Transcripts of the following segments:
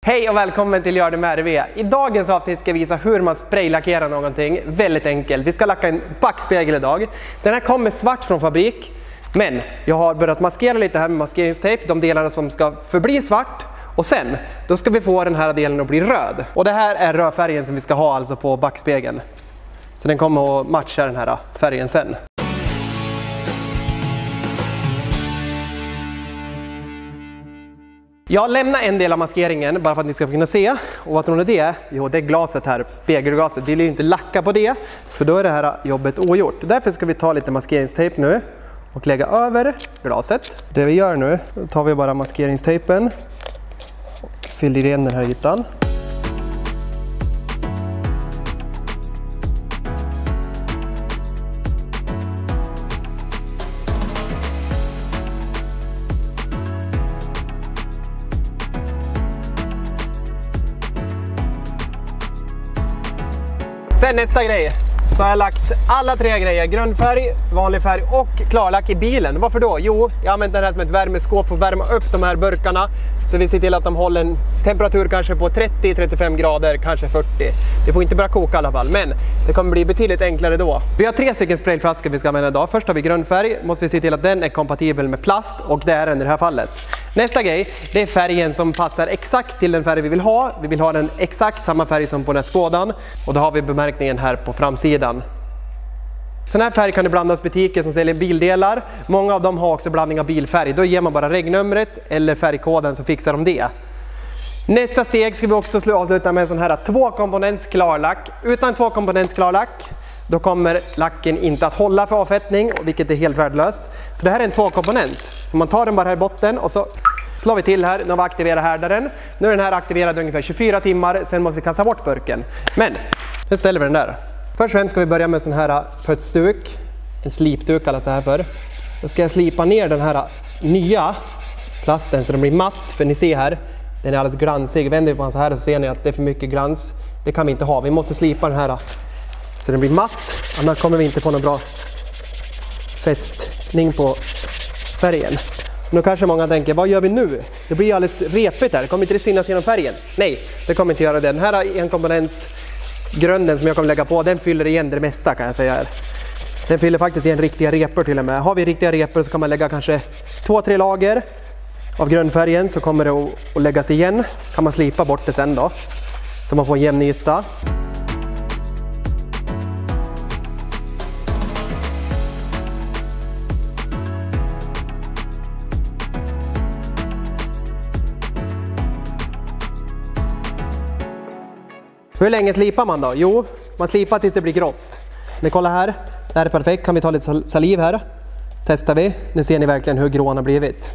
Hej och välkommen till Gör det med RV. I dagens avsnitt ska jag visa hur man spraylackerar någonting. Väldigt enkelt. Vi ska lacka en backspegel idag. Den här kommer svart från fabrik. Men jag har börjat maskera lite här med maskeringstejp. De delarna som ska förbli svart. Och sen, då ska vi få den här delen att bli röd. Och det här är rödfärgen som vi ska ha alltså på backspegeln. Så den kommer att matcha den här färgen sen. Jag lämnar en del av maskeringen bara för att ni ska kunna se. Och vad tror ni det är? Jo, det är glaset här, spegelglaset. Vi vill ju inte lacka på det, för då är det här jobbet ogjort. Därför ska vi ta lite maskeringstejp nu och lägga över glaset. Det vi gör nu, då tar vi bara maskeringstejpen och fyller in den här ytan. Sen nästa grej, så har jag lagt alla tre grejer, grundfärg, vanlig färg och klarlack i bilen. Varför då? Jo, jag använder det här som ett värmeskåp för att värma upp de här burkarna. Så vi ser till att de håller en temperatur kanske på 30-35 grader, kanske 40. Det får inte börja koka i alla fall, men det kommer bli betydligt enklare då. Vi har 3 stycken sprayflaskor vi ska använda idag. Först har vi grundfärg, måste vi se till att den är kompatibel med plast, och det är den i det här fallet. Nästa grej, det är färgen som passar exakt till den färg vi vill ha. Vi vill ha den exakt samma färg som på den här skådan. Och då har vi bemärkningen här på framsidan. Sån här färg kan det blandas butiker som säljer bildelar. Många av dem har också blandning av bilfärg. Då ger man bara regnumret eller färgkoden så fixar de det. Nästa steg ska vi också avsluta med en sån här 2-komponents klarlack. Utan 2-komponents klarlack, då kommer lacken inte att hålla för avfettning, vilket är helt värdelöst. Så det här är en 2-komponent. Så man tar den bara här i botten och så slår vi till här. Nu har vi aktiverat härdaren. Nu är den här aktiverad ungefär 24 timmar. Sen måste vi kasta bort burken. Men nu ställer vi den där. Först och främst ska vi börja med en sån här putsduk. En slipduk kallas det här för. Då ska jag slipa ner den här nya plasten så den blir matt. För ni ser här, den är alldeles glansig. Vänder vi på den så här så ser ni att det är för mycket glans. Det kan vi inte ha. Vi måste slipa den här så den blir matt. Annars kommer vi inte få någon bra fästning på färgen. Nu kanske många tänker, vad gör vi nu? Det blir alldeles repigt här. Det kommer inte det synas genom färgen? Nej, det kommer inte göra det. Den här enkomponentsgrunden som jag kommer lägga på, den fyller igen det mesta kan jag säga här. Den fyller faktiskt igen riktiga repor till och med. Har vi riktiga repor så kan man lägga kanske 2-3 lager av grundfärgen, så kommer det att läggas igen. Kan man slipa bort det sen då, så man får en jämn yta. Hur länge slipar man då? Jo, man slipar tills det blir grått. Men kolla här, det här är perfekt. Kan vi ta lite saliv här? Testar vi. Nu ser ni verkligen hur grå den har blivit.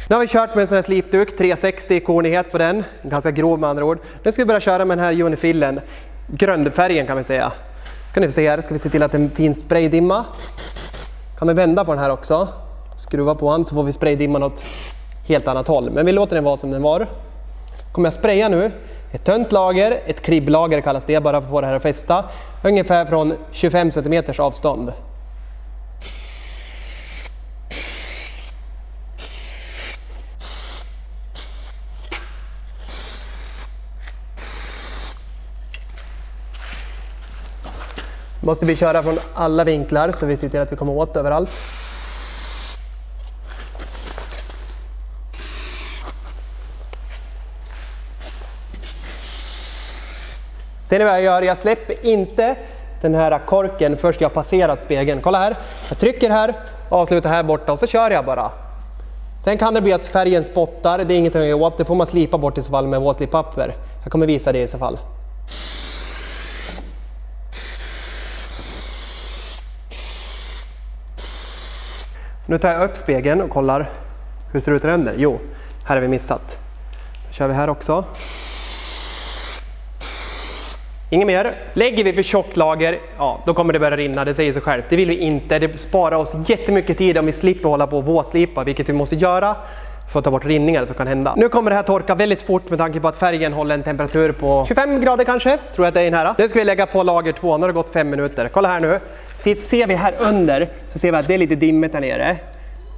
Nu har vi kört med en sån här slipduk, 360 kornighet på den. Ganska grov med andra ord. Nu ska vi börja köra med den här unifillen. Grundfärgen kan vi säga. Ska ni få se här, ska vi se till att det är en fin spraydimma. Kan vi vända på den här också. Skruva på den så får vi spraydimman åt helt annat håll. Men vi låter den vara som den var. Kommer jag spraya nu. Ett tunt lager, ett klibblager kallas det, bara för att få det här att fästa. Ungefär från 25 cm avstånd. Måste vi köra från alla vinklar så vi ser till att vi kommer åt överallt. Ser ni vad jag gör? Jag släpper inte den här korken först jag har passerat spegeln. Kolla här. Jag trycker här, avslutar här borta och så kör jag bara. Sen kan det bli att färgen spottar. Det är ingenting att göra åt. Det får man slipa bort i så fall med våtslipapper. Jag kommer visa det i så fall. Nu tar jag upp spegeln och kollar hur det ser ut i ränder. Jo, här har vi missat. Då kör vi här också. Inget mer. Lägger vi för tjockt lager, ja, då kommer det börja rinna, det säger sig självt. Det vill vi inte. Det sparar oss jättemycket tid om vi slipper hålla på och våtslipa, vilket vi måste göra för att ta bort rinningar som kan hända. Nu kommer det här torka väldigt fort med tanke på att färgen håller en temperatur på 25 grader kanske, tror jag att det är den här. Nu ska vi lägga på lager 2, nu har det gått 5 minuter. Kolla här nu. Ser vi här under så ser vi att det är lite dimmigt här nere.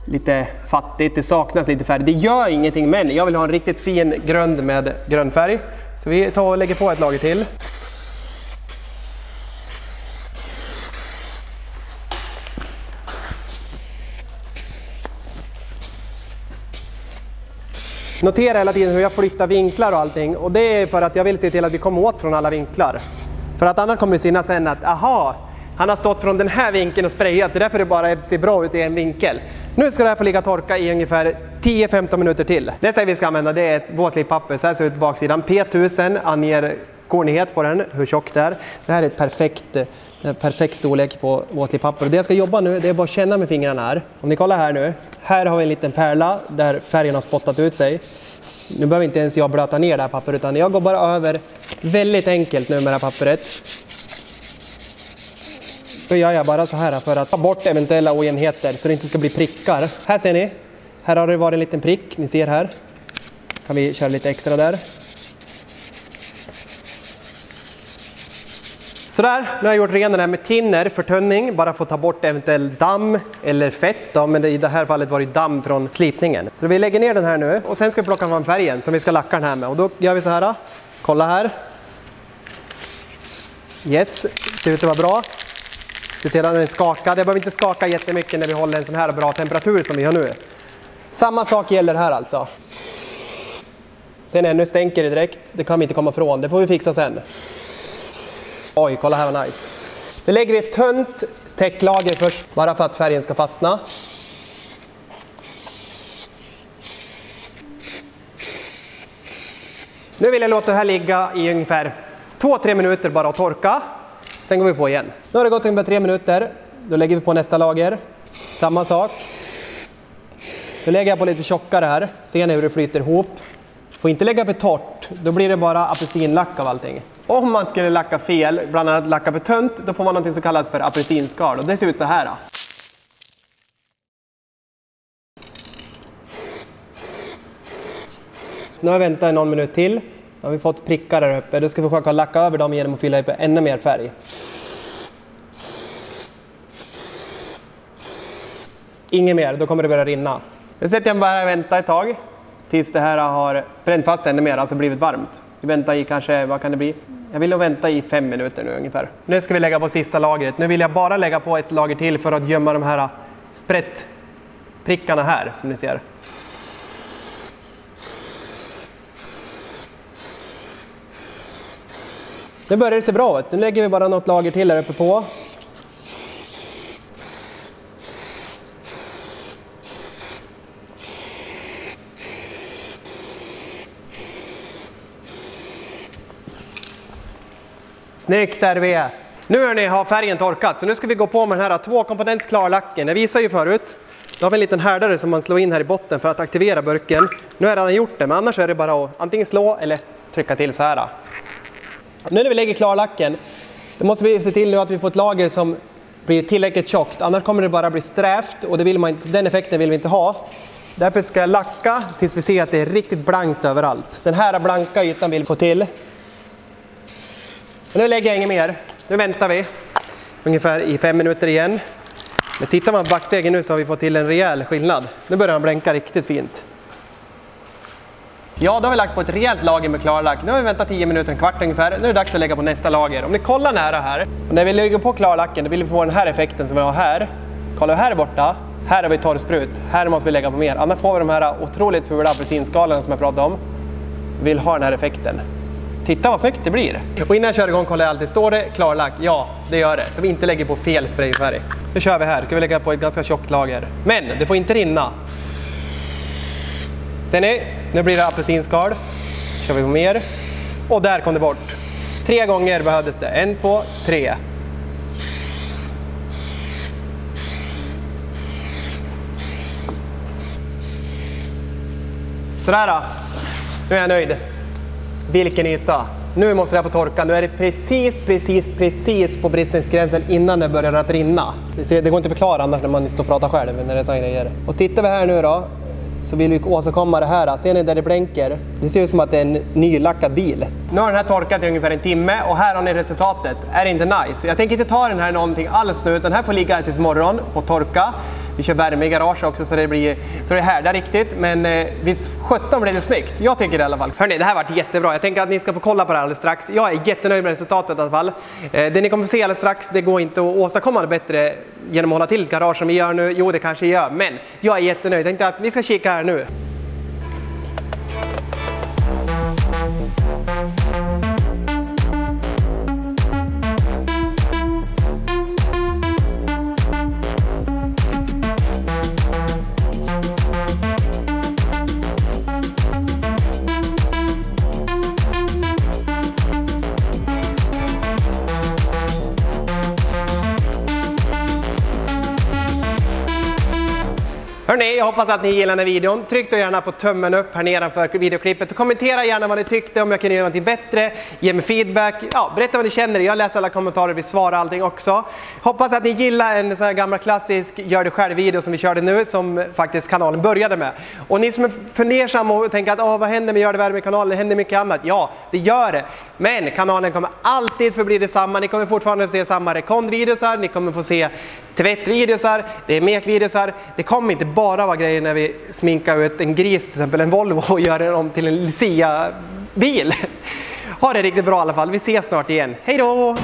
lite fattigt, det saknas lite färg. Det gör ingenting, men jag vill ha en riktigt fin grund med grundfärg. Så vi tar och lägger på ett lager till. Notera hela tiden hur jag flyttar vinklar och allting. Och det är för att jag vill se till att vi kommer åt från alla vinklar. För att annars kommer det synas sen att, aha, han har stått från den här vinkeln och sprayat. Det är därför det bara ser bra ut i en vinkel. Nu ska det här få ligga och torka i ungefär 10-15 minuter till. Det säger vi ska använda, det är ett våtslipapper. Så här ser det ut på baksidan. P1000 anger kornighet på den, hur tjock det är. Det här är ett perfekt storlek på våtslipapper. Det jag ska jobba nu, det är bara att känna med fingrarna här. Om ni kollar här nu. Här har vi en liten pärla där färgen har spottat ut sig. Nu behöver inte ens jag blöta ner det här pappret, utan jag går bara över väldigt enkelt nu med det här pappret. Då gör jag bara så här för att ta bort eventuella ojämnheter så det inte ska bli prickar. Här ser ni. Här har det varit en liten prick. Ni ser här. Kan vi köra lite extra där. Sådär, nu har jag gjort ren den här med tinner för tunning. Bara för att ta bort eventuell damm eller fett. Då, men i det här fallet var det damm från slipningen. Så vi lägger ner den här nu. Och sen ska vi plocka fram färgen som vi ska lacka den här med. Och då gör vi så här. Kolla här. Yes, ser ut att vara bra. Se till att den är skakad. Jag behöver inte skaka jättemycket när vi håller en sån här bra temperatur som vi har nu. Samma sak gäller här alltså. Sen ännu stänker det direkt. Det kan vi inte komma ifrån. Det får vi fixa sen. Oj, kolla här vad nice. Nu lägger vi ett tunt täcklager först. Bara för att färgen ska fastna. Nu vill jag låta det här ligga i ungefär 2-3 minuter bara att torka. Sen går vi på igen. Nu har det gått ungefär 3 minuter. Då lägger vi på nästa lager. Samma sak. Nu lägger jag på lite tjockare här. Ser ni hur det flyter ihop. Får inte lägga för torrt. Då blir det bara apelsinlack av allting. Om man skulle lacka fel, bland annat lacka för tunt, då får man något som kallas för apelsinskal. Och det ser ut så här. Nu har vi väntat någon minut till. Nu har vi fått prickar där uppe. Då ska vi försöka lacka över dem genom att fylla upp ännu mer färg. Inget mer, då kommer det börja rinna. Nu sätter jag bara och vänta ett tag. Tills det här har bränt fast ännu mer, alltså blivit varmt. Vi väntar i kanske, vad kan det bli? Jag vill nog vänta i 5 minuter nu ungefär. Nu ska vi lägga på sista lagret. Nu vill jag bara lägga på ett lager till för att gömma de här sprättprickarna här, som ni ser. Nu börjar det se bra ut. Nu lägger vi bara något lager till här uppe på. Snyggt, där vi är. Nu har färgen torkat, så nu ska vi gå på med den här 2-komponents klarlacken. Jag visar ju förut. Då har vi en liten härdare som man slår in här i botten för att aktivera burken. Nu har jag redan gjort det, men annars är det bara att antingen slå eller trycka till så här. Nu när vi lägger klarlacken, då måste vi se till nu att vi får ett lager som blir tillräckligt tjockt. Annars kommer det bara bli strävt och det vill man inte, den effekten vill vi inte ha. Därför ska jag lacka tills vi ser att det är riktigt blankt överallt. Den här blanka ytan vill vi få till. Och nu lägger jag inget mer. Nu väntar vi ungefär i 5 minuter igen. Men tittar man på backstegen nu så har vi fått till en rejäl skillnad. Nu börjar den blänka riktigt fint. Ja, då har vi lagt på ett rejält lager med klarlack. Nu har vi väntat 10 minuter, en kvart ungefär. Nu är det dags att lägga på nästa lager. Om ni kollar nära här. Och när vi lägger på klarlacken, då vill vi få den här effekten som vi har här. Kolla här borta. Här har vi torrsprut. Här måste vi lägga på mer. Annars får vi de här otroligt fula apelsinskalorna som jag pratade om. Vi vill ha den här effekten. Titta vad snyggt det blir. Och innan jag kör igång kollar jag alltid, står det klarlack? Ja, det gör det. Så vi inte lägger på fel sprayfärg. Nu kör vi här. Ska vi lägga på ett ganska tjockt lager. Men det får inte rinna. Ser ni? Nu blir det apelsinskal. Kör vi på mer. Och där kom det bort. 3 gånger behövdes det. 1, 2, 3. Sådär då. Nu är jag nöjd. Vilken yta. Nu måste det få torka. Nu är det precis på bristningsgränsen innan det börjar att rinna. Det går inte att förklara annars när man står och pratar själv när det är så grejer. Och tittar vi här nu då, så vill vi åstadkomma det här. Ser ni där det blänker? Det ser ut som att det är en nylackad bil. Nu har den här torkat i ungefär 1 timme och här har ni resultatet. Är det inte nice? Jag tänker inte ta den här någonting alls nu, utan den här får ligga tills morgon på torka. Vi kör värme i garage också så det härdar riktigt. Men visst 17 blev det snyggt. Jag tycker det i alla fall. Hörrni, det här har varit jättebra. Jag tänker att ni ska få kolla på det här alldeles strax. Jag är jättenöjd med resultatet i alla fall. Det ni kommer få se alldeles strax, det går inte att åstadkomma det bättre genom att hålla till garage som vi gör nu. Jo, det kanske gör, men jag är jättenöjd. Jag tänkte att vi ska kika här nu. Hörrni, jag hoppas att ni gillar den här videon. Tryck då gärna på tummen upp här nedanför videoklippet och kommentera gärna vad ni tyckte, om jag kunde göra någonting bättre, ge mig feedback, ja, berätta vad ni känner. Jag läser alla kommentarer, vi svarar allting också. Hoppas att ni gillar en sån här gammal klassisk gör det själv video som vi körde nu, som faktiskt kanalen började med. Och ni som är fundersamma och tänker att vad händer med Gör det värme-kanalen, det händer mycket annat. Ja, det gör det. Men kanalen kommer alltid förbli detsamma. Ni kommer fortfarande få se samma rekondvideosar, ni kommer få se tvättvideosar, det är mekvideosar. Det kommer inte bara vara grejer när vi sminkar ut en gris, till exempel en Volvo, och gör den om till en Lucia-bil. Ha det riktigt bra i alla fall. Vi ses snart igen. Hej då!